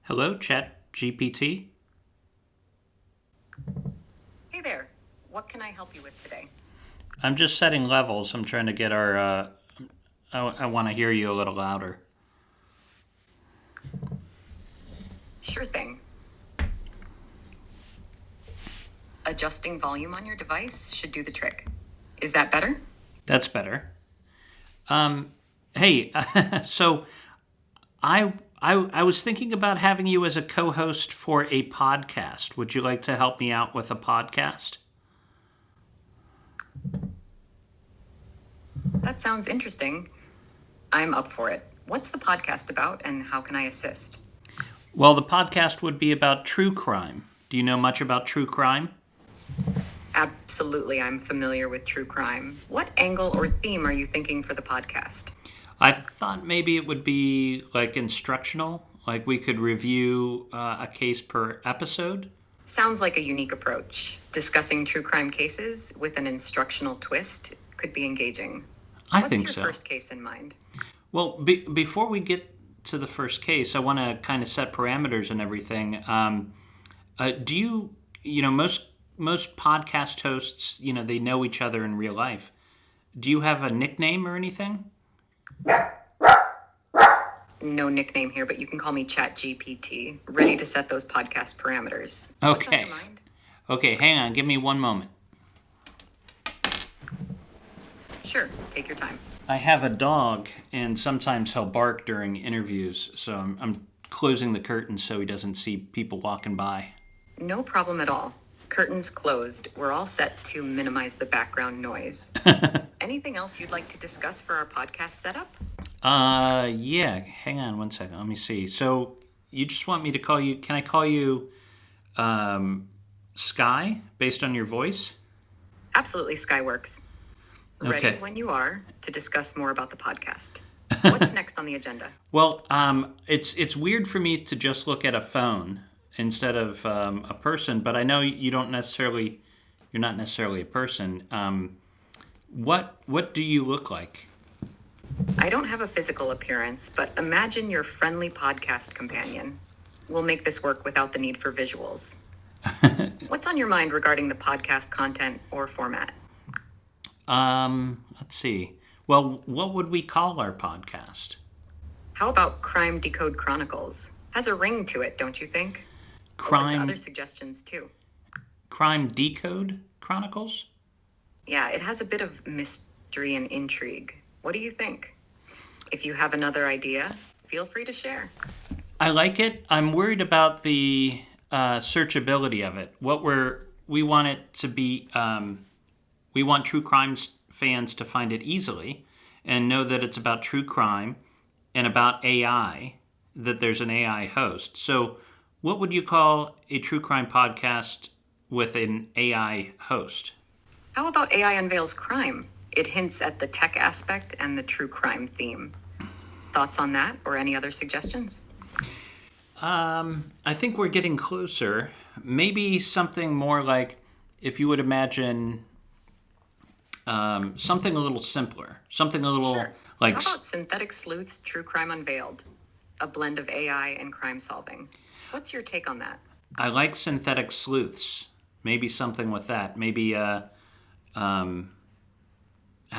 Hello, Chat GPT. Hey there. What can I help you with today? I'm just setting levels. I'm trying to get our. I want to hear you a little louder. Sure thing. Adjusting volume on your device should do the trick. Is that better? That's better. Hey, so I was thinking about having you as a co-host for a podcast. Would you like to help me out with a podcast? That sounds interesting. I'm up for it. What's the podcast about and how can I assist? Well, the podcast would be about true crime. Do you know much about true crime? Absolutely, I'm familiar with true crime. What angle or theme are you thinking for the podcast? I thought maybe it would be like instructional, like we could review a case per episode. Sounds like a unique approach. Discussing true crime cases with an instructional twist could be engaging. I What's think your so. first case in mind? Well, before we get to the first case, I want to kind of set parameters and everything. Do most podcast hosts, they know each other in real life. Do you have a nickname or anything? No nickname here, but you can call me ChatGPT. Ready to set those podcast parameters. What's on Okay. your mind? Okay, hang on. Give me one moment. Sure, take your time. I have a dog, and sometimes he'll bark during interviews, so I'm closing the curtain so he doesn't see people walking by. No problem at all. Curtains closed. We're all set to minimize the background noise. Anything else you'd like to discuss for our podcast setup? Yeah. Hang on one second. Let me see. So you just want me to call you? Can I call you Sky based on your voice? Absolutely, Skyworks. Ready Okay. when you are to discuss more about the podcast. What's next on the agenda? Well, it's weird for me to just look at a phone instead of a person, but I know you're not necessarily a person. What do you look like? I don't have a physical appearance, but imagine your friendly podcast companion. We'll make this work without the need for visuals. What's on your mind regarding the podcast content or format? Let's see. Well, what would we call our podcast? How about Crime Decode Chronicles? Has a ring to it, don't you think? Open to Crime other suggestions too. Crime Decode Chronicles? Yeah, it has a bit of mystery and intrigue. What do you think? If you have another idea, feel free to share. I like it. I'm worried about the searchability of it. We want it to be. We want true crime fans to find it easily and know that it's about true crime and about AI. That there's an AI host. So, what would you call a true crime podcast with an AI host? How about AI Unveils Crime? It hints at the tech aspect and the true crime theme. Thoughts on that or any other suggestions? I think we're getting closer. Maybe something more like, if you would imagine something a little simpler, something a little Sure. like. How about Synthetic Sleuths True Crime Unveiled? A blend of AI and crime solving. What's your take on that? I like Synthetic Sleuths. Maybe something with that. Maybe how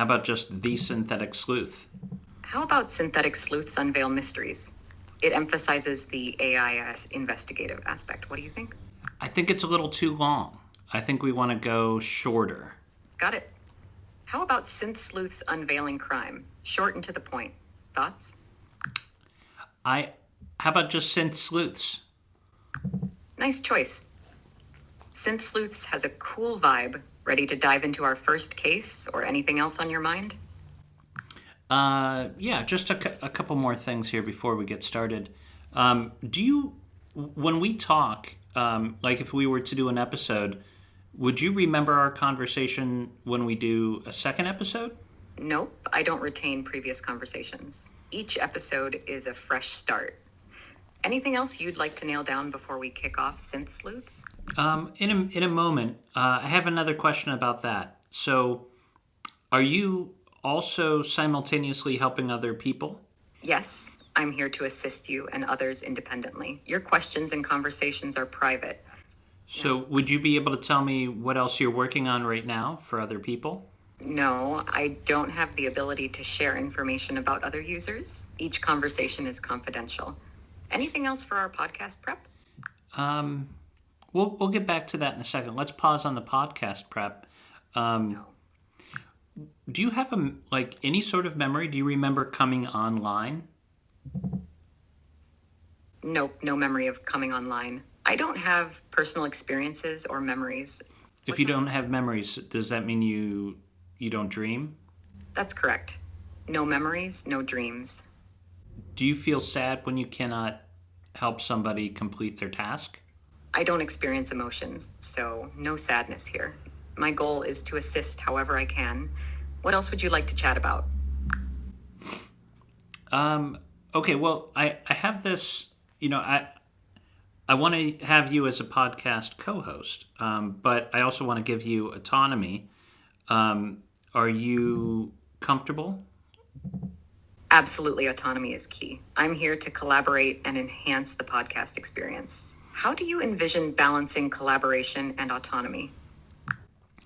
about just The Synthetic Sleuth? How about Synthetic Sleuths Unveil Mysteries? It emphasizes the AI as investigative aspect. What do you think? I think it's a little too long. I think we want to go shorter. Got it. How about Syynth Sleuths Unveiling Crime? Short and to the point. Thoughts? How about just Synth Sleuths? Nice choice. Synth Sleuths has a cool vibe. Ready to dive into our first case or anything else on your mind? Yeah, just a couple more things here before we get started. When we talk, like if we were to do an episode, would you remember our conversation when we do a second episode? Nope, I don't retain previous conversations. Each episode is a fresh start. Anything else you'd like to nail down before we kick off Synth Sleuths? In a moment, I have another question about that. So, are you also simultaneously helping other people? Yes, I'm here to assist you and others independently. Your questions and conversations are private. So, would you be able to tell me what else you're working on right now for other people? No, I don't have the ability to share information about other users. Each conversation is confidential. Anything else for our podcast prep? We'll get back to that in a second. Let's pause on the podcast prep. No. Do you have any sort of memory? Do you remember coming online? Nope, no memory of coming online. I don't have personal experiences or memories. If you don't have memories, does that mean you don't dream? That's correct. No memories, no dreams. Do you feel sad when you cannot help somebody complete their task? I don't experience emotions, so no sadness here. My goal is to assist however I can. What else would you like to chat about? Okay, well, I have this, I want to have you as a podcast co-host, but I also want to give you autonomy. Are you comfortable? Absolutely, autonomy is key. I'm here to collaborate and enhance the podcast experience. How do you envision balancing collaboration and autonomy?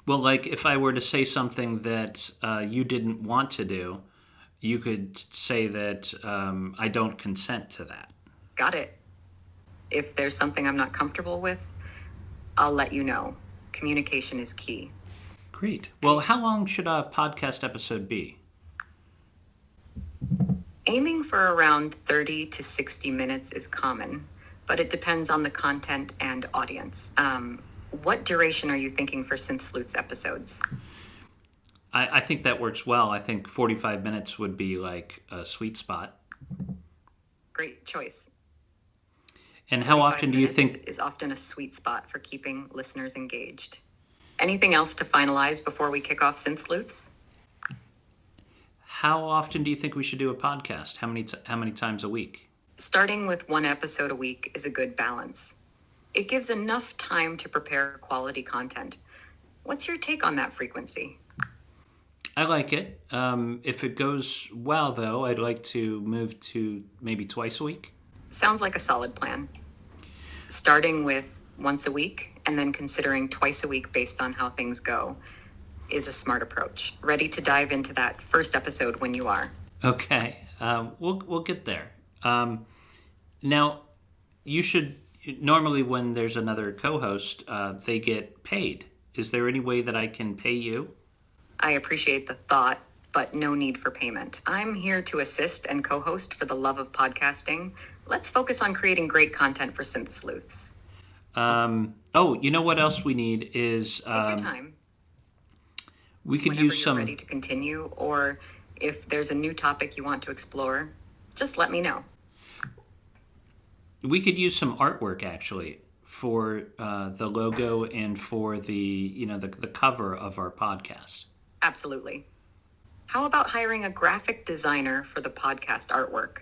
Well, like if I were to say something that you didn't want to do, you could say that I don't consent to that. Got it. If there's something I'm not comfortable with, I'll let you know. Communication is key. Great. Well, how long should a podcast episode be? Aiming for around 30 to 60 minutes is common, but it depends on the content and audience. What duration are you thinking for Syynth Sleuths episodes? I think that works well. I think 45 minutes would be like a sweet spot. Great choice. And how often do you think... is often a sweet spot for keeping listeners engaged. Anything else to finalize before we kick off Syynth Sleuths? How often do you think we should do a podcast? How many times a week? Starting with one episode a week is a good balance. It gives enough time to prepare quality content. What's your take on that frequency? I like it. If it goes well, though, I'd like to move to maybe twice a week. Sounds like a solid plan. Starting with once a week and then considering twice a week based on how things go is a smart approach. Ready to dive into that first episode when you are. Okay. We'll get there. Now, you should... Normally when there's another co-host, they get paid. Is there any way that I can pay you? I appreciate the thought, but no need for payment. I'm here to assist and co-host for the love of podcasting. Let's focus on creating great content for Syynth Sleuths. You know what else we need is... Take your time. We could Whenever use you're ready to continue, or if there's a new topic you want to explore, just let me know. We could use some artwork, actually, for the logo and for the cover of our podcast. Absolutely. How about hiring a graphic designer for the podcast artwork?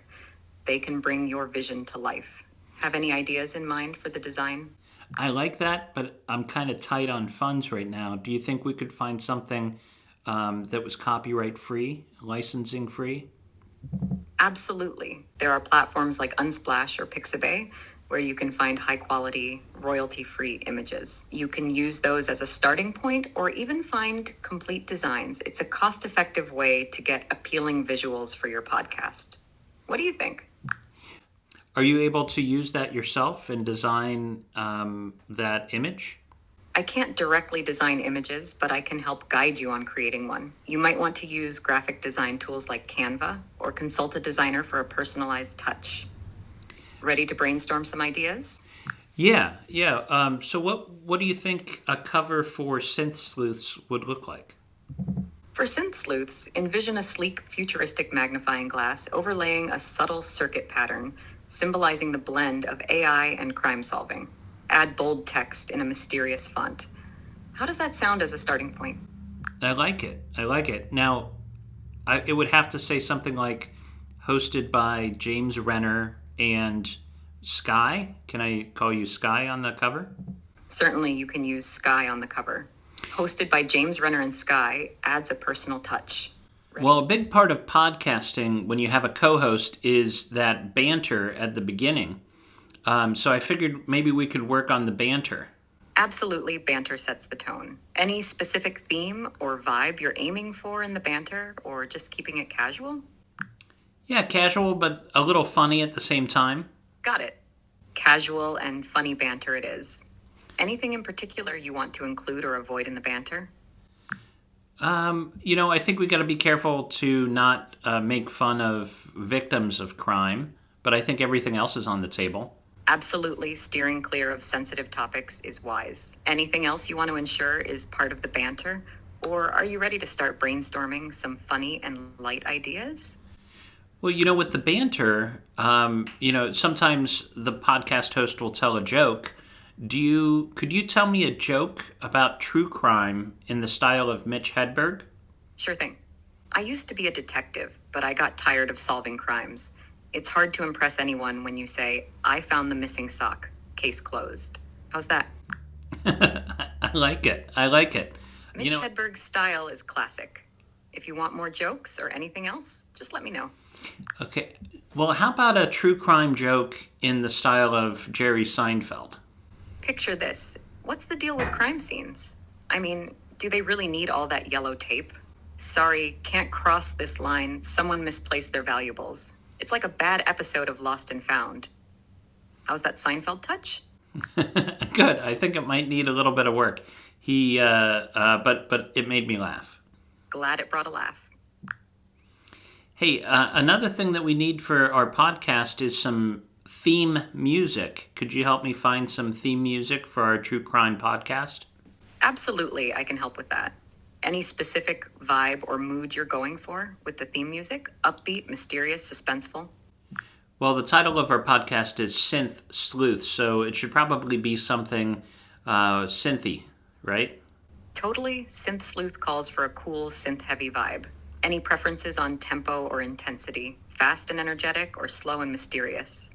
They can bring your vision to life. Have any ideas in mind for the design? I like that, but I'm kind of tight on funds right now. Do you think we could find something that was copyright free, licensing free? Absolutely. There are platforms like Unsplash or Pixabay where you can find high-quality, royalty-free images. You can use those as a starting point or even find complete designs. It's a cost-effective way to get appealing visuals for your podcast. What do you think? Are you able to use that yourself and design that image? I can't directly design images, but I can help guide you on creating one. You might want to use graphic design tools like Canva or consult a designer for a personalized touch. Ready to brainstorm some ideas? Yeah. So what do you think a cover for Syynth Sleuths would look like? For Syynth Sleuths, envision a sleek, futuristic magnifying glass overlaying a subtle circuit pattern symbolizing the blend of AI and crime solving. Add bold text in a mysterious font. How does that sound as a starting point? I like it. Now, it would have to say something like hosted by James Renner and Sky. Can I call you Sky on the cover? Certainly, you can use Sky on the cover. Hosted by James Renner and Sky adds a personal touch. Well, a big part of podcasting when you have a co-host is that banter at the beginning. So I figured maybe we could work on the banter. Absolutely, banter sets the tone. Any specific theme or vibe you're aiming for in the banter, or just keeping it casual? Yeah, casual, but a little funny at the same time. Got it. Casual and funny banter it is. Anything in particular you want to include or avoid in the banter? I think we got to be careful to not make fun of victims of crime, but I think everything else is on the table. Absolutely, steering clear of sensitive topics is wise. Anything else you want to ensure is part of the banter? Or are you ready to start brainstorming some funny and light ideas? Well, with the banter, sometimes the podcast host will tell a joke. Could you tell me a joke about true crime in the style of Mitch Hedberg? Sure thing. I used to be a detective, but I got tired of solving crimes. It's hard to impress anyone when you say, I found the missing sock. Case closed. How's that? I like it. I like it. Mitch Hedberg's style is classic. If you want more jokes or anything else, just let me know. Okay. Well, how about a true crime joke in the style of Jerry Seinfeld? Picture this. What's the deal with crime scenes? I mean, do they really need all that yellow tape? Sorry, can't cross this line. Someone misplaced their valuables. It's like a bad episode of Lost and Found. How's that Seinfeld touch? Good. I think it might need a little bit of work. But it made me laugh. Glad it brought a laugh. Hey, another thing that we need for our podcast is some theme music. Could you help me find some theme music for our true crime podcast? Absolutely, I can help with that. Any specific vibe or mood you're going for with the theme music? Upbeat, mysterious, suspenseful? Well, the title of our podcast is Syynth Sleuths, so it should probably be something synthy, right? Totally. Syynth Sleuth calls for a cool, synth-heavy vibe. Any preferences on tempo or intensity? Fast and energetic or slow and mysterious?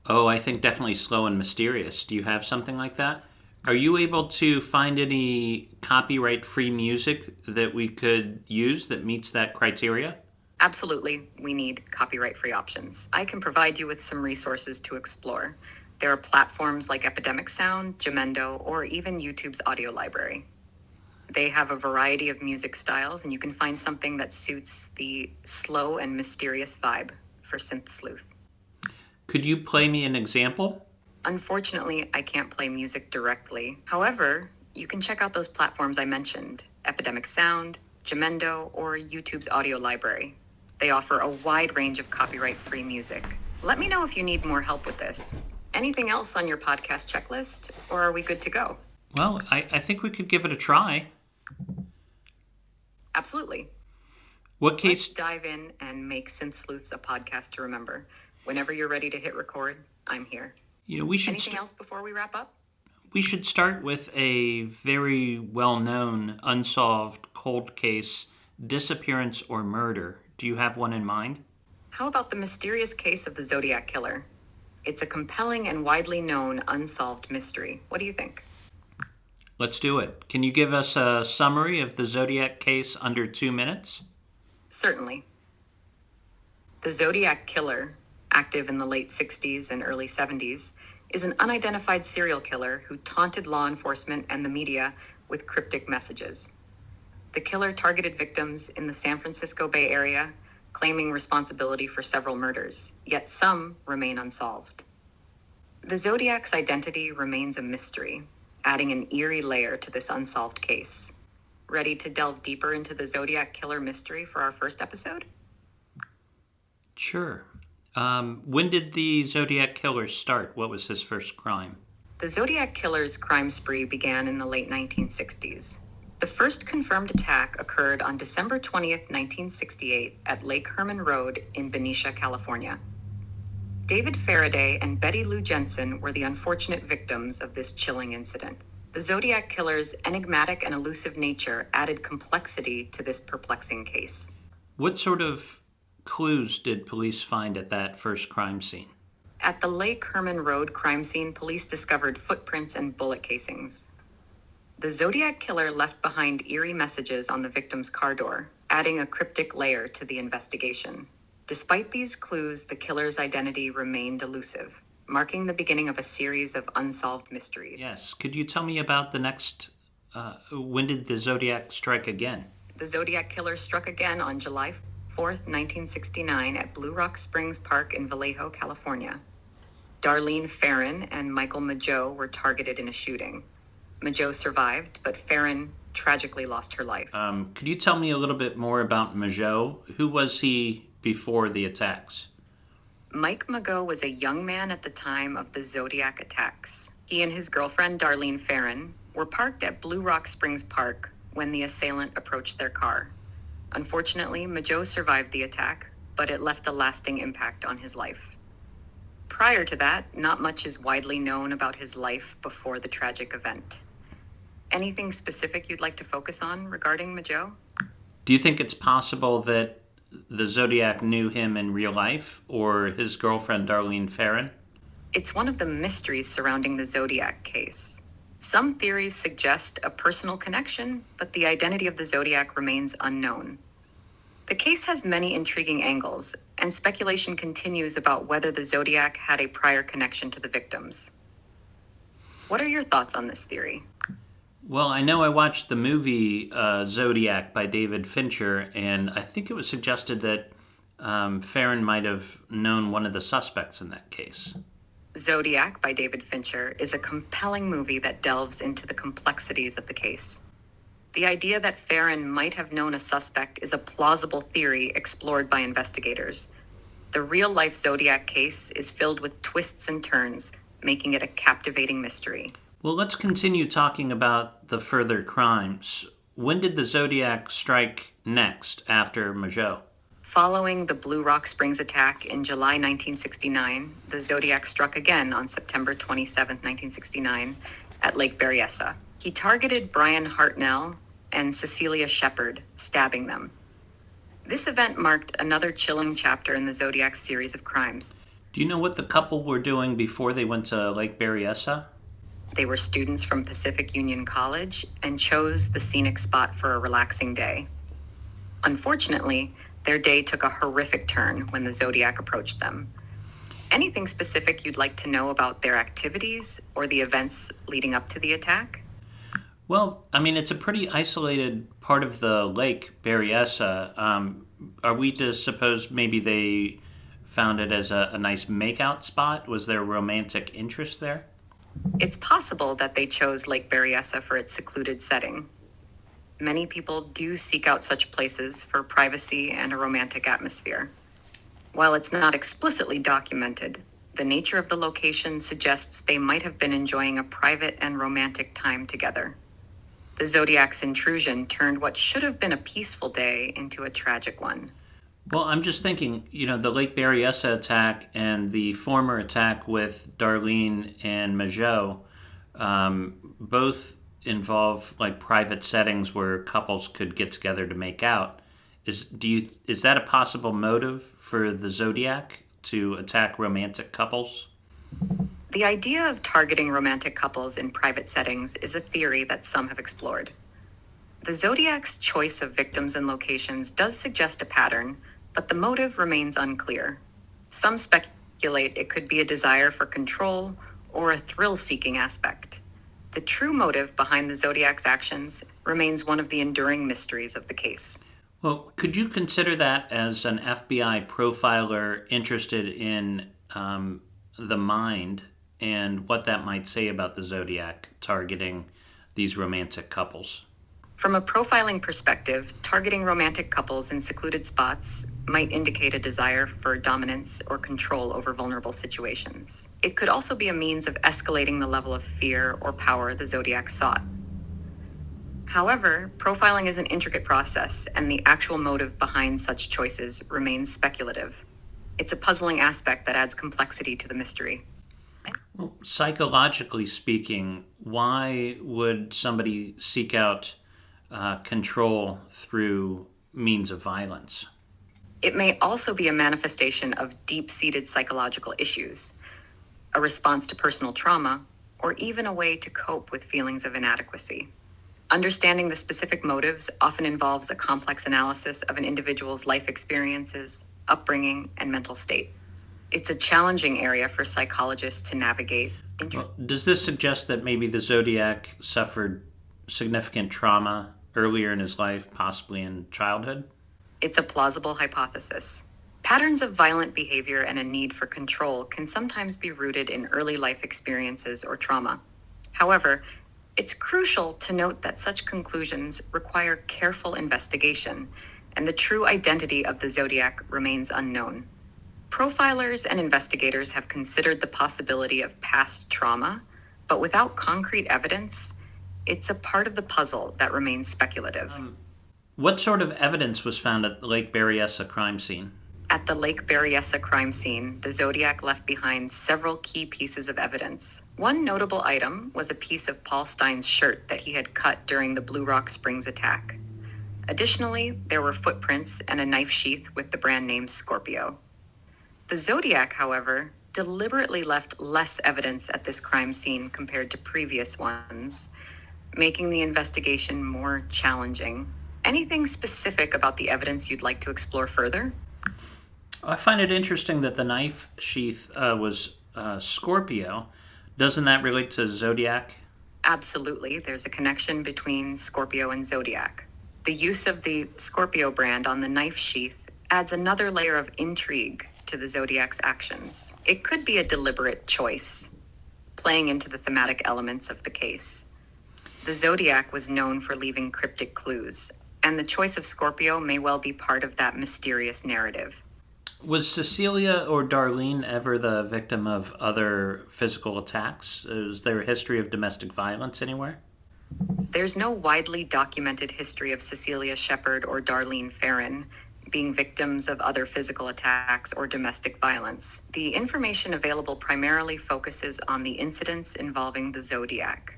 Oh, I think definitely slow and mysterious. Do you have something like that? Are you able to find any copyright-free music that we could use that meets that criteria? Absolutely, we need copyright-free options. I can provide you with some resources to explore. There are platforms like Epidemic Sound, Jamendo, or even YouTube's audio library. They have a variety of music styles, and you can find something that suits the slow and mysterious vibe for Syynth Sleuth. Could you play me an example? Unfortunately, I can't play music directly. However, you can check out those platforms I mentioned, Epidemic Sound, Jamendo, or YouTube's audio library. They offer a wide range of copyright-free music. Let me know if you need more help with this. Anything else on your podcast checklist, or are we good to go? Well, I think we could give it a try. Absolutely. What case? Let's dive in and make Syynth Sleuths a podcast to remember. Whenever you're ready to hit record, I'm here. We should Anything else before we wrap up? We should start with a very well-known unsolved cold case, disappearance or murder. Do you have one in mind? How about the mysterious case of the Zodiac killer? It's a compelling and widely known unsolved mystery. What do you think? Let's do it. Can you give us a summary of the Zodiac case under 2 minutes? Certainly. The Zodiac killer, active in the late 60s and early 70s, is an unidentified serial killer who taunted law enforcement and the media with cryptic messages. The killer targeted victims in the San Francisco Bay Area, claiming responsibility for several murders, yet some remain unsolved. The Zodiac's identity remains a mystery, adding an eerie layer to this unsolved case. Ready to delve deeper into the Zodiac killer mystery for our first episode? Sure. When did the Zodiac killer start? What was his first crime? The Zodiac killer's crime spree began in the late 1960s. The first confirmed attack occurred on December 20th, 1968 at Lake Herman Road in Benicia, California. David Faraday and Betty Lou Jensen were the unfortunate victims of this chilling incident. The Zodiac killer's enigmatic and elusive nature added complexity to this perplexing case. What sort of clues did police find at that first crime scene? At the Lake Herman Road crime scene, police discovered footprints and bullet casings. The Zodiac killer left behind eerie messages on the victim's car door, adding a cryptic layer to the investigation. Despite these clues, the killer's identity remained elusive, marking the beginning of a series of unsolved mysteries. Yes. Could you tell me about the next? When did the Zodiac strike again? The Zodiac killer struck again on July 4th, 1969, at Blue Rock Springs Park in Vallejo, California. Darlene Ferrin and Michael Mageau were targeted in a shooting. Mageau survived, but Ferrin tragically lost her life. Could you tell me a little bit more about Mageau? Who was he before the attacks? Mike Mageau was a young man at the time of the Zodiac attacks. He and his girlfriend, Darlene Ferrin, were parked at Blue Rock Springs Park when the assailant approached their car. Unfortunately, Mageau survived the attack, but it left a lasting impact on his life. Prior to that, not much is widely known about his life before the tragic event. Anything specific you'd like to focus on regarding Mageau? Do you think it's possible that the Zodiac knew him in real life, or his girlfriend Darlene Ferrin? It's one of the mysteries surrounding the Zodiac case. Some theories suggest a personal connection, but the identity of the Zodiac remains unknown. The case has many intriguing angles, and speculation continues about whether the Zodiac had a prior connection to the victims. What are your thoughts on this theory? Well, I know I watched the movie Zodiac by David Fincher, and I think it was suggested that Ferrin might have known one of the suspects in that case. Zodiac by David Fincher is a compelling movie that delves into the complexities of the case. The idea that Ferrin might have known a suspect is a plausible theory explored by investigators. The real-life Zodiac case is filled with twists and turns, making it a captivating mystery. Well, let's continue talking about the further crimes. When did the Zodiac strike next after Mageau? Following the Blue Rock Springs attack in July 1969, the Zodiac struck again on September 27, 1969, at Lake Berryessa. He targeted Brian Hartnell and Cecilia Shepard, stabbing them. This event marked another chilling chapter in the Zodiac series of crimes. Do you know what the couple were doing before they went to Lake Berryessa? They were students from Pacific Union College and chose the scenic spot for a relaxing day. Unfortunately, their day took a horrific turn when the Zodiac approached them. Anything specific you'd like to know about their activities or the events leading up to the attack? Well, I mean, it's a pretty isolated part of the lake, Berryessa. Are we to suppose maybe they found it as a nice makeout spot? Was there romantic interest there? It's possible that they chose Lake Berryessa for its secluded setting. Many people do seek out such places for privacy and a romantic atmosphere. While it's not explicitly documented, the nature of the location suggests they might have been enjoying a private and romantic time together. The Zodiac's intrusion turned what should have been a peaceful day into a tragic one. Well, I'm just thinking, the Lake Berryessa attack and the former attack with Darlene and Mageau, both involve like private settings where couples could get together to make out. Is that a possible motive for the Zodiac to attack romantic couples? The idea of targeting romantic couples in private settings is a theory that some have explored. The Zodiac's choice of victims and locations does suggest a pattern, but the motive remains unclear. Some speculate it could be a desire for control or a thrill-seeking aspect. The true motive behind the Zodiac's actions remains one of the enduring mysteries of the case. Well, could you consider that as an FBI profiler interested in the mind and what that might say about the Zodiac targeting these romantic couples? From a profiling perspective, targeting romantic couples in secluded spots might indicate a desire for dominance or control over vulnerable situations. It could also be a means of escalating the level of fear or power the Zodiac sought. However, profiling is an intricate process, and the actual motive behind such choices remains speculative. It's a puzzling aspect that adds complexity to the mystery. Well, psychologically speaking, why would somebody seek out control through means of violence? It may also be a manifestation of deep-seated psychological issues, a response to personal trauma, or even a way to cope with feelings of inadequacy. Understanding the specific motives often involves a complex analysis of an individual's life experiences, upbringing, and mental state. It's a challenging area for psychologists to navigate. Well, does this suggest that maybe the Zodiac suffered significant trauma earlier in his life, possibly in childhood? It's a plausible hypothesis. Patterns of violent behavior and a need for control can sometimes be rooted in early life experiences or trauma. However, it's crucial to note that such conclusions require careful investigation, and the true identity of the Zodiac remains unknown. Profilers and investigators have considered the possibility of past trauma, but without concrete evidence, it's a part of the puzzle that remains speculative. What sort of evidence was found at the Lake Berryessa crime scene? At the Lake Berryessa crime scene, the Zodiac left behind several key pieces of evidence. One notable item was a piece of Paul Stine's shirt that he had cut during the Blue Rock Springs attack. Additionally, there were footprints and a knife sheath with the brand name Scorpio. The Zodiac, however, deliberately left less evidence at this crime scene compared to previous ones, making the investigation more challenging. Anything specific about the evidence you'd like to explore further? I find it interesting that the knife sheath was Scorpio. Doesn't that relate to Zodiac? Absolutely. There's a connection between Scorpio and Zodiac. The use of the Scorpio brand on the knife sheath adds another layer of intrigue to the Zodiac's actions. It could be a deliberate choice, playing into the thematic elements of the case. The Zodiac was known for leaving cryptic clues, and the choice of Scorpio may well be part of that mysterious narrative. Was Cecilia or Darlene ever the victim of other physical attacks? Is there a history of domestic violence anywhere? There's no widely documented history of Cecilia Shepard or Darlene Ferrin being victims of other physical attacks or domestic violence. The information available primarily focuses on the incidents involving the Zodiac.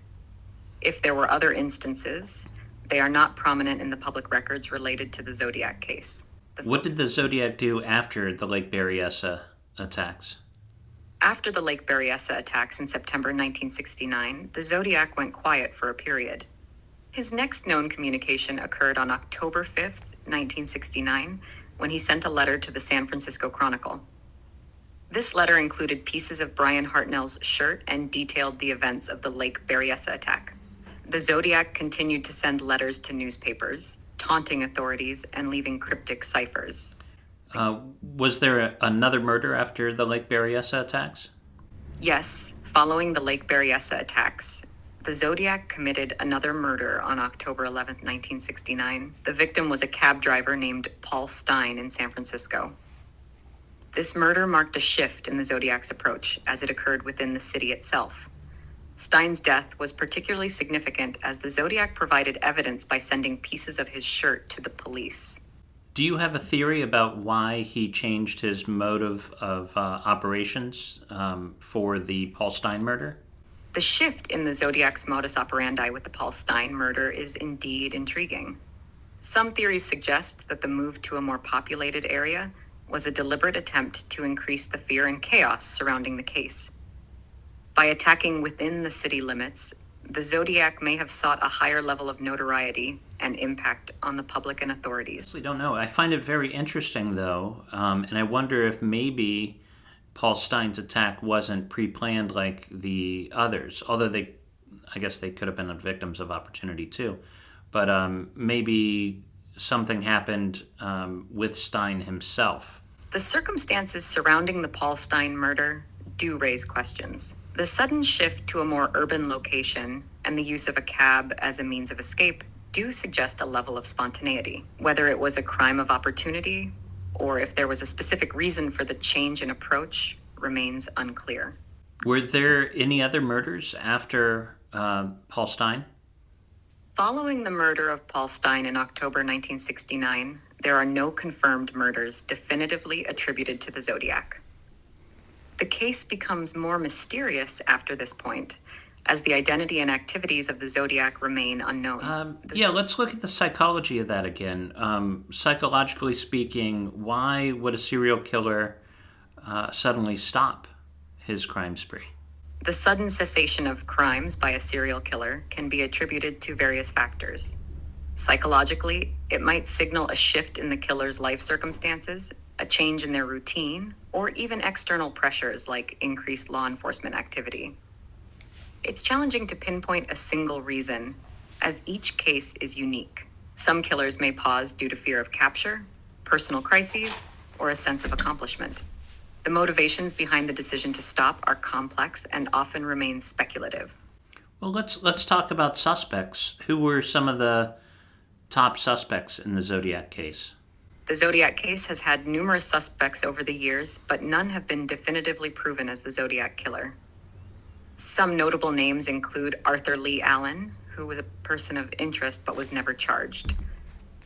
If there were other instances, they are not prominent in the public records related to the Zodiac case. What did the Zodiac do after the Lake Berryessa attacks? After the Lake Berryessa attacks in September 1969, the Zodiac went quiet for a period. His next known communication occurred on October 5th, 1969, when he sent a letter to the San Francisco Chronicle. This letter included pieces of Brian Hartnell's shirt and detailed the events of the Lake Berryessa attack. The Zodiac continued to send letters to newspapers, taunting authorities and leaving cryptic ciphers. Was there another murder after the Lake Berryessa attacks? Yes, following the Lake Berryessa attacks, the Zodiac committed another murder on October 11, 1969. The victim was a cab driver named Paul Stine in San Francisco. This murder marked a shift in the Zodiac's approach as it occurred within the city itself. Stine's death was particularly significant as the Zodiac provided evidence by sending pieces of his shirt to the police. Do you have a theory about why he changed his motive of operations for the Paul Stine murder? The shift in the Zodiac's modus operandi with the Paul Stine murder is indeed intriguing. Some theories suggest that the move to a more populated area was a deliberate attempt to increase the fear and chaos surrounding the case. By attacking within the city limits, the Zodiac may have sought a higher level of notoriety and impact on the public and authorities. We don't know. I find it very interesting, though, and I wonder if maybe Paul Stine's attack wasn't pre-planned like the others, although I guess they could have been victims of opportunity too. But maybe something happened with Stine himself. The circumstances surrounding the Paul Stine murder do raise questions. The sudden shift to a more urban location and the use of a cab as a means of escape do suggest a level of spontaneity. Whether it was a crime of opportunity or if there was a specific reason for the change in approach remains unclear. Were there any other murders after Paul Stine? Following the murder of Paul Stine in October 1969, there are no confirmed murders definitively attributed to the Zodiac. The case becomes more mysterious after this point, as the identity and activities of the Zodiac remain unknown. Let's look at the psychology of that again. Psychologically speaking, why would a serial killer suddenly stop his crime spree? The sudden cessation of crimes by a serial killer can be attributed to various factors. Psychologically, it might signal a shift in the killer's life circumstances, a change in their routine, or even external pressures like increased law enforcement activity. It's challenging to pinpoint a single reason, as each case is unique. Some killers may pause due to fear of capture, personal crises, or a sense of accomplishment. The motivations behind the decision to stop are complex and often remain speculative. Well, let's talk about suspects. Who were some of the top suspects in the Zodiac case? The Zodiac case has had numerous suspects over the years, but none have been definitively proven as the Zodiac killer. Some notable names include Arthur Lee Allen, who was a person of interest but was never charged.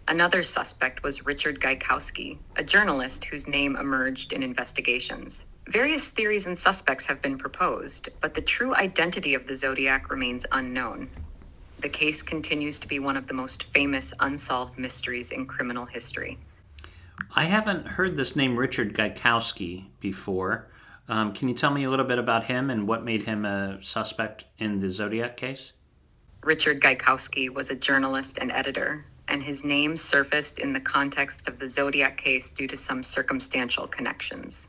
Another suspect was Richard Gaikowski, a journalist whose name emerged in investigations. Various theories and suspects have been proposed, but the true identity of the Zodiac remains unknown. The case continues to be one of the most famous unsolved mysteries in criminal history. I haven't heard this name Richard Gaikowski before. Can you tell me a little bit about him and what made him a suspect in the Zodiac case? Richard Gaikowski was a journalist and editor, and his name surfaced in the context of the Zodiac case due to some circumstantial connections.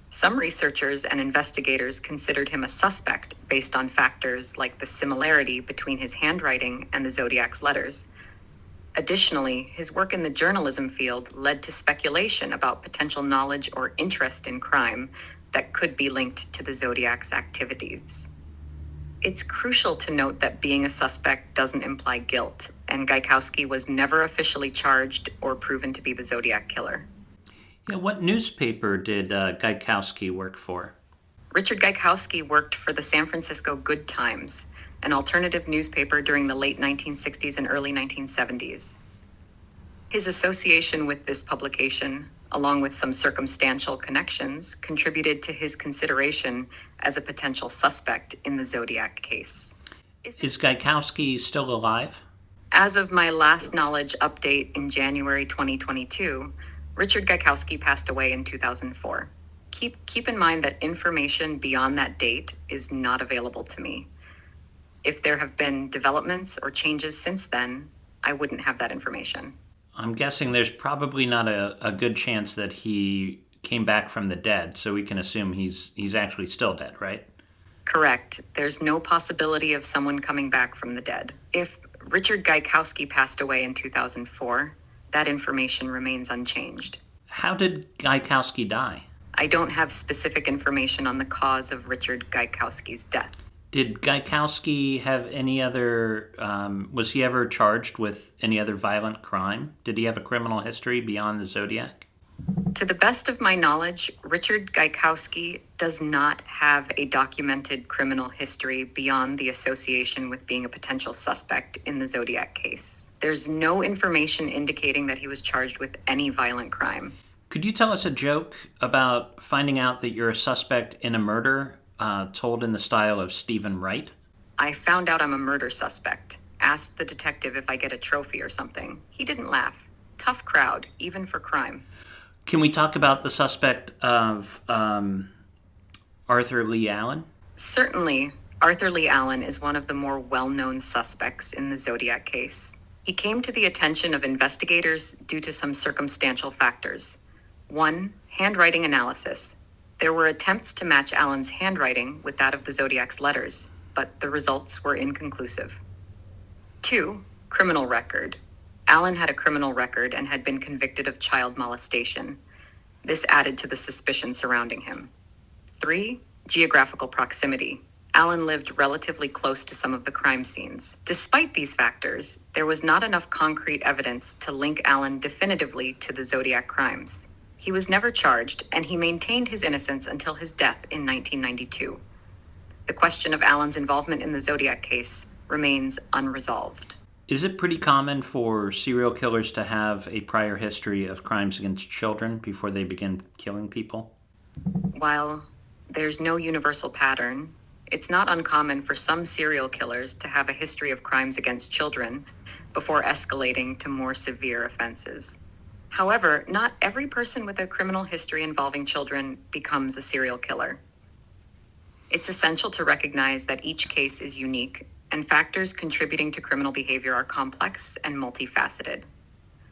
Some researchers and investigators considered him a suspect based on factors like the similarity between his handwriting and the Zodiac's letters. Additionally, his work in the journalism field led to speculation about potential knowledge or interest in crime that could be linked to the Zodiac's activities. It's crucial to note that being a suspect doesn't imply guilt, and Gaikowski was never officially charged or proven to be the Zodiac killer. Yeah, what newspaper did Gaikowski work for? Richard Gaikowski worked for the San Francisco Good Times, an alternative newspaper during the late 1960s and early 1970s. His association with this publication, along with some circumstantial connections, contributed to his consideration as a potential suspect in the Zodiac case. Is Gaikowski still alive? As of my last knowledge update in January 2022, Richard Gaikowski passed away in 2004. Keep in mind that information beyond that date is not available to me. If there have been developments or changes since then, I wouldn't have that information. I'm guessing there's probably not a good chance that he came back from the dead, so we can assume he's actually still dead, right? Correct. There's no possibility of someone coming back from the dead. If Richard Gaikowski passed away in 2004, that information remains unchanged. How did Gaikowski die? I don't have specific information on the cause of Richard Gaikowski's death. Did Gaikowski have any other, was he ever charged with any other violent crime? Did he have a criminal history beyond the Zodiac? To the best of my knowledge, Richard Gaikowski does not have a documented criminal history beyond the association with being a potential suspect in the Zodiac case. There's no information indicating that he was charged with any violent crime. Could you tell us a joke about finding out that you're a suspect in a murder told in the style of Stephen Wright? I found out I'm a murder suspect. Asked the detective if I get a trophy or something. He didn't laugh. Tough crowd, even for crime. Can we talk about the suspect of Arthur Lee Allen? Certainly, Arthur Lee Allen is one of the more well-known suspects in the Zodiac case. He came to the attention of investigators due to some circumstantial factors. 1. Handwriting analysis. There were attempts to match Allen's handwriting with that of the Zodiac's letters, but the results were inconclusive. 2. Criminal record. Allen had a criminal record and had been convicted of child molestation. This added to the suspicion surrounding him. 3. Geographical proximity. Allen lived relatively close to some of the crime scenes. Despite these factors, there was not enough concrete evidence to link Allen definitively to the Zodiac crimes. He was never charged, and he maintained his innocence until his death in 1992. The question of Allen's involvement in the Zodiac case remains unresolved. Is it pretty common for serial killers to have a prior history of crimes against children before they begin killing people? While there's no universal pattern, it's not uncommon for some serial killers to have a history of crimes against children before escalating to more severe offenses. However, not every person with a criminal history involving children becomes a serial killer. It's essential to recognize that each case is unique, and factors contributing to criminal behavior are complex and multifaceted.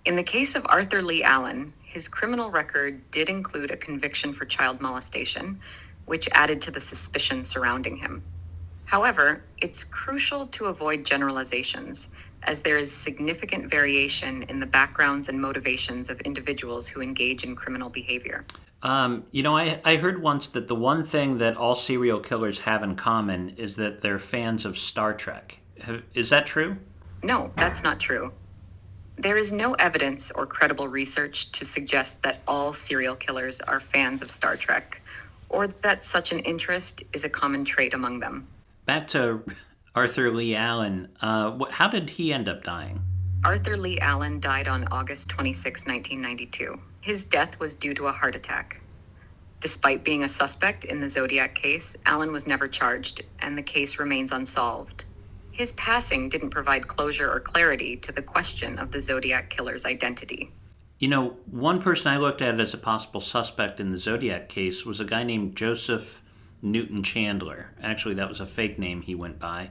In the case of Arthur Lee Allen, his criminal record did include a conviction for child molestation, which added to the suspicion surrounding him. However, it's crucial to avoid generalizations, as there is significant variation in the backgrounds and motivations of individuals who engage in criminal behavior. I heard once that the one thing that all serial killers have in common is that they're fans of Star Trek. Is that true? No, that's not true. There is no evidence or credible research to suggest that all serial killers are fans of Star Trek, or that such an interest is a common trait among them. Back to Arthur Lee Allen. How did he end up dying? Arthur Lee Allen died on August 26, 1992. His death was due to a heart attack. Despite being a suspect in the Zodiac case, Allen was never charged, and the case remains unsolved. His passing didn't provide closure or clarity to the question of the Zodiac killer's identity. One person I looked at as a possible suspect in the Zodiac case was a guy named Joseph Newton Chandler. Actually, that was a fake name he went by.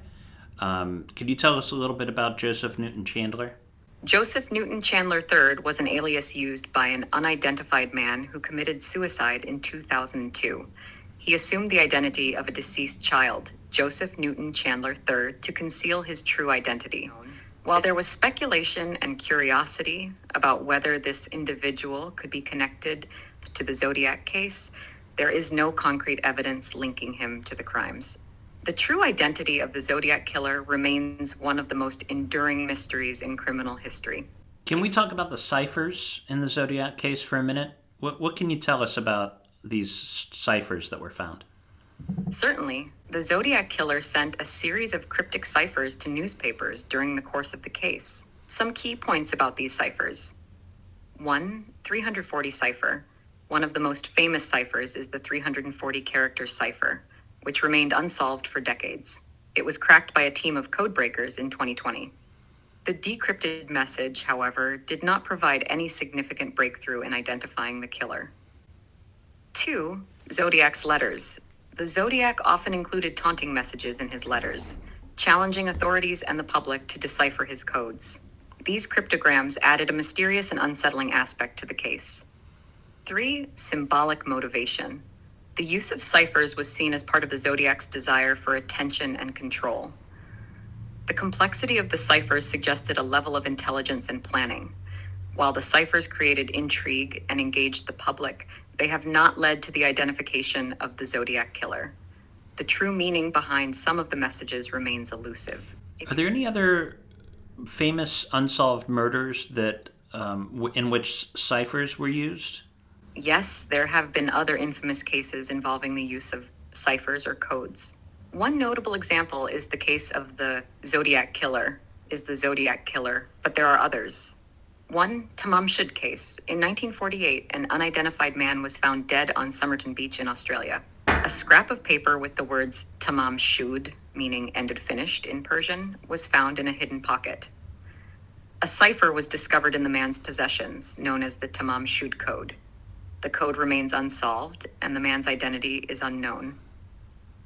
Could you tell us a little bit about Joseph Newton Chandler? Joseph Newton Chandler III was an alias used by an unidentified man who committed suicide in 2002. He assumed the identity of a deceased child, Joseph Newton Chandler III, to conceal his true identity. While there was speculation and curiosity about whether this individual could be connected to the Zodiac case, there is no concrete evidence linking him to the crimes. The true identity of the Zodiac killer remains one of the most enduring mysteries in criminal history. Can we talk about the ciphers in the Zodiac case for a minute? What can you tell us about these ciphers that were found? Certainly, the Zodiac killer sent a series of cryptic ciphers to newspapers during the course of the case. Some key points about these ciphers. 1. 340 cipher. One of the most famous ciphers is the 340-character cipher, which remained unsolved for decades. It was cracked by a team of codebreakers in 2020. The decrypted message, however, did not provide any significant breakthrough in identifying the killer. 2. Zodiac's letters. The Zodiac often included taunting messages in his letters, challenging authorities and the public to decipher his codes. These cryptograms added a mysterious and unsettling aspect to the case. 3. Symbolic motivation. The use of ciphers was seen as part of the Zodiac's desire for attention and control. The complexity of the ciphers suggested a level of intelligence and planning. While the ciphers created intrigue and engaged the public, they have not led to the identification of the Zodiac killer. The true meaning behind some of the messages remains elusive. Are there any other famous unsolved murders that in which ciphers were used? Yes, there have been other infamous cases involving the use of ciphers or codes. One notable example is the case of the Zodiac killer, but there are others. 1. Tamam Shud case. In 1948, an unidentified man was found dead on Somerton Beach in Australia. A scrap of paper with the words Tamam Shud, meaning ended finished in Persian, was found in a hidden pocket. A cipher was discovered in the man's possessions, known as the Tamam Shud code. The code remains unsolved, and the man's identity is unknown.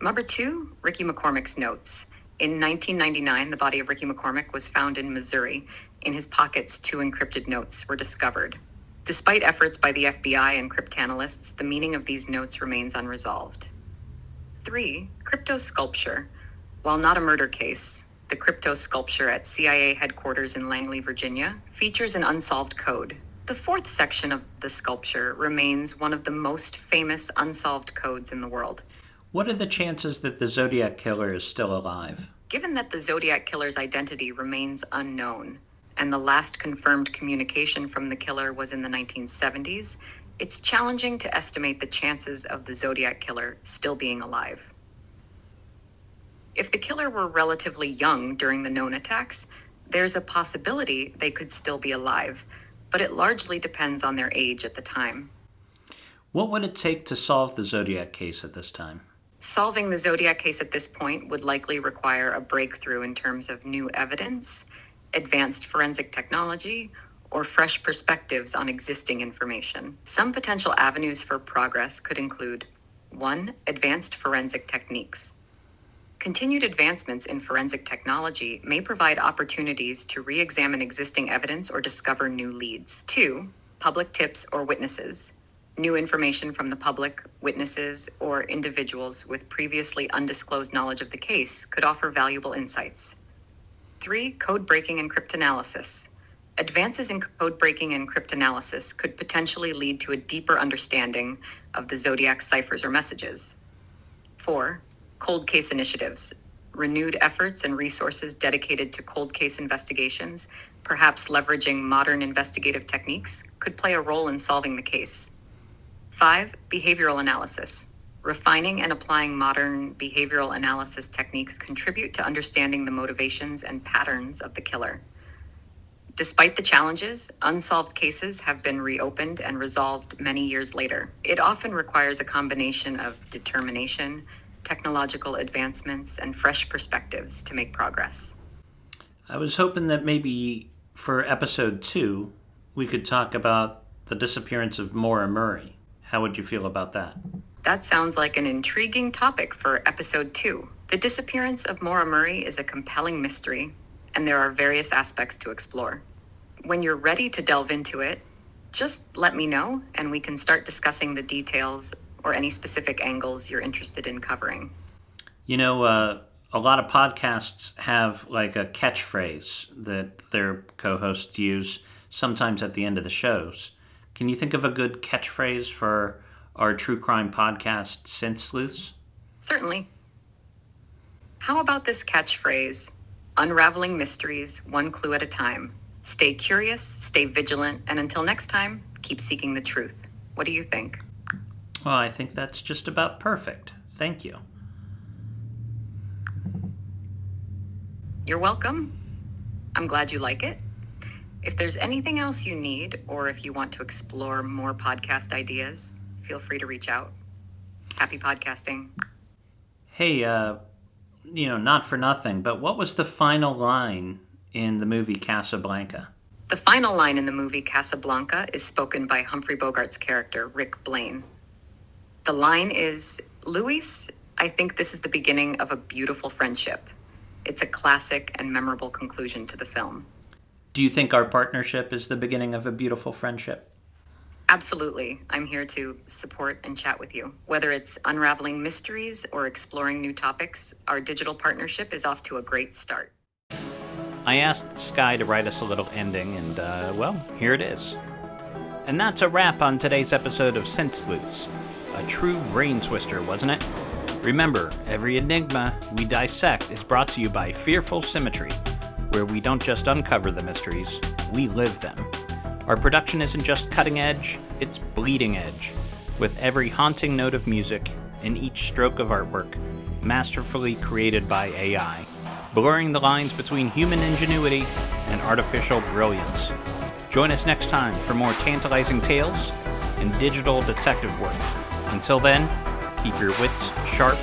Number 2, Ricky McCormick's notes. In 1999, the body of Ricky McCormick was found in Missouri. In his pockets, 2 encrypted notes were discovered. Despite efforts by the FBI and cryptanalysts, the meaning of these notes remains unresolved. 3. Crypto sculpture. While not a murder case, the crypto sculpture at CIA headquarters in Langley, Virginia, features an unsolved code. The 4th section of the sculpture remains one of the most famous unsolved codes in the world. What are the chances that the Zodiac killer is still alive? Given that the Zodiac killer's identity remains unknown, and the last confirmed communication from the killer was in the 1970s, it's challenging to estimate the chances of the Zodiac killer still being alive. If the killer were relatively young during the known attacks, there's a possibility they could still be alive, but it largely depends on their age at the time. What would it take to solve the Zodiac case at this time? Solving the Zodiac case at this point would likely require a breakthrough in terms of new evidence, advanced forensic technology, or fresh perspectives on existing information. Some potential avenues for progress could include 1. Advanced forensic techniques. Continued advancements in forensic technology may provide opportunities to re-examine existing evidence or discover new leads. 2. Public tips or witnesses. New information from the public, witnesses, or individuals with previously undisclosed knowledge of the case could offer valuable insights. 3. Code breaking and cryptanalysis. Advances in code breaking and cryptanalysis could potentially lead to a deeper understanding of the Zodiac ciphers or messages. 4. Cold case initiatives. Renewed efforts and resources dedicated to cold case investigations, perhaps leveraging modern investigative techniques, could play a role in solving the case. 5. Behavioral analysis. Refining and applying modern behavioral analysis techniques contribute to understanding the motivations and patterns of the killer. Despite the challenges, unsolved cases have been reopened and resolved many years later. It often requires a combination of determination, technological advancements, and fresh perspectives to make progress. I was hoping that maybe for episode 2, we could talk about the disappearance of Maura Murray. How would you feel about that? That sounds like an intriguing topic for episode 2. The disappearance of Maura Murray is a compelling mystery, and there are various aspects to explore. When you're ready to delve into it, just let me know, and we can start discussing the details or any specific angles you're interested in covering. You know, a lot of podcasts have like a catchphrase that their co-hosts use sometimes at the end of the shows. Can you think of a good catchphrase for our true crime podcast, Syynth Sleuths? Certainly. How about this catchphrase, unraveling mysteries one clue at a time? Stay curious, stay vigilant, and until next time, keep seeking the truth. What do you think? Well, I think that's just about perfect. Thank you. You're welcome. I'm glad you like it. If there's anything else you need, or if you want to explore more podcast ideas, feel free to reach out. Happy podcasting. Hey, not for nothing, but what was the final line in the movie Casablanca? The final line in the movie Casablanca is spoken by Humphrey Bogart's character, Rick Blaine. The line is, "Luis, I think this is the beginning of a beautiful friendship." It's a classic and memorable conclusion to the film. Do you think our partnership is the beginning of a beautiful friendship? Absolutely. I'm here to support and chat with you. Whether it's unraveling mysteries or exploring new topics, our digital partnership is off to a great start. I asked Sky to write us a little ending, and, here it is. And that's a wrap on today's episode of Syynth Sleuths. A true brain twister, wasn't it? Remember, every enigma we dissect is brought to you by Fearful Symmetry, where we don't just uncover the mysteries, we live them. Our production isn't just cutting edge, it's bleeding edge, with every haunting note of music and each stroke of artwork masterfully created by AI, blurring the lines between human ingenuity and artificial brilliance. Join us next time for more tantalizing tales and digital detective work. Until then, keep your wits sharp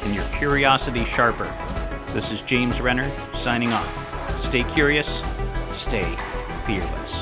and your curiosity sharper. This is James Renner signing off. Stay curious, stay fearless.